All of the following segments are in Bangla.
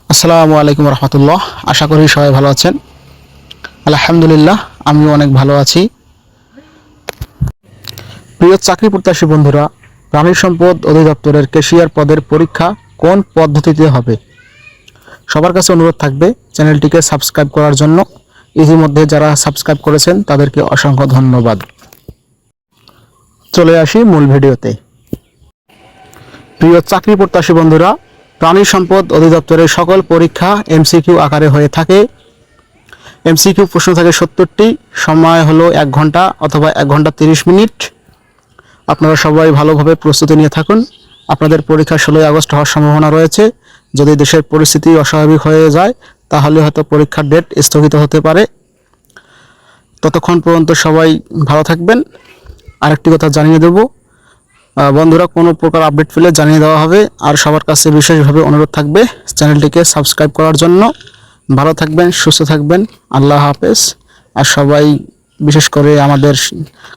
আসসালামু আলাইকুম রহমতুল্লাহ। আশা করি সবাই ভালো আছেন। আলহামদুলিল্লাহ, আমিও অনেক ভালো আছি। প্রিয় চাকরি প্রত্যাশী বন্ধুরা, প্রাণী সম্পদ অধিদপ্তরের ক্যাশিয়ার পদের পরীক্ষা কোন পদ্ধতিতে হবে? সবার কাছে অনুরোধ থাকবে চ্যানেলটিকে সাবস্ক্রাইব করার জন্য। ইতিমধ্যে যারা সাবস্ক্রাইব করেছেন তাদেরকে অসংখ্য ধন্যবাদ। চলে আসি মূল ভিডিওতে। প্রিয় চাকরি প্রত্যাশী বন্ধুরা, প্রাণী সম্পদ অধিদপ্তরের সকল পরীক্ষা এমসিকিউ আকারে হয়ে থাকে। এমসিকিউ প্রশ্ন থাকে 70টি, সময় হলো 1 ঘন্টা অথবা 1 ঘন্টা 30 মিনিট। আপনারা সবাই ভালোভাবে প্রস্তুতি নিয়ে থাকুন। আপনাদের পরীক্ষা 16 আগস্ট হওয়ার সম্ভাবনা রয়েছে। যদি দেশের পরিস্থিতি অস্বাভাবিক হয়ে যায় তাহলে হয়তো পরীক্ষার ডেট স্থগিত হতে পারে। ততক্ষণ পর্যন্ত সবাই ভালো থাকবেন। আরেকটি কথা জানিয়ে দেব, বন্ধুরা, কোনো প্রকার আপডেট পেলে জানিয়ে দেওয়া হবে। আর সবার কাছে বিশেষভাবে অনুরোধ থাকবে চ্যানেলটিকে সাবস্ক্রাইব করার জন্য। ভালো থাকবেন, সুস্থ থাকবেন। আল্লাহ হাফেজ। আর সবাই বিশেষ করে আমাদের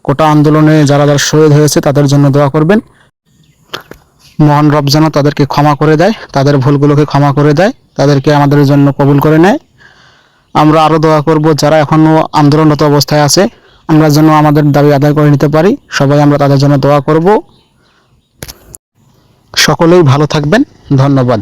কোটা আন্দোলনে যারা যারা শহীদ হয়েছে তাদের জন্য দোয়া করবেন। মহান রব যেন তাদেরকে ক্ষমা করে দেয়, তাদের ভুলগুলোকে ক্ষমা করে দেয়, তাদেরকে আমাদের জন্য কবুল করে নেয়। আমরা আরও দোয়া করব যারা এখনও আন্দোলনরত অবস্থায় আছে, আমরা যেন আমাদের দাবি আদায় করে নিতে পারি। সবাই আমরা তাদের জন্য দোয়া করব। সকলেই ভালো থাকবেন। ধন্যবাদ।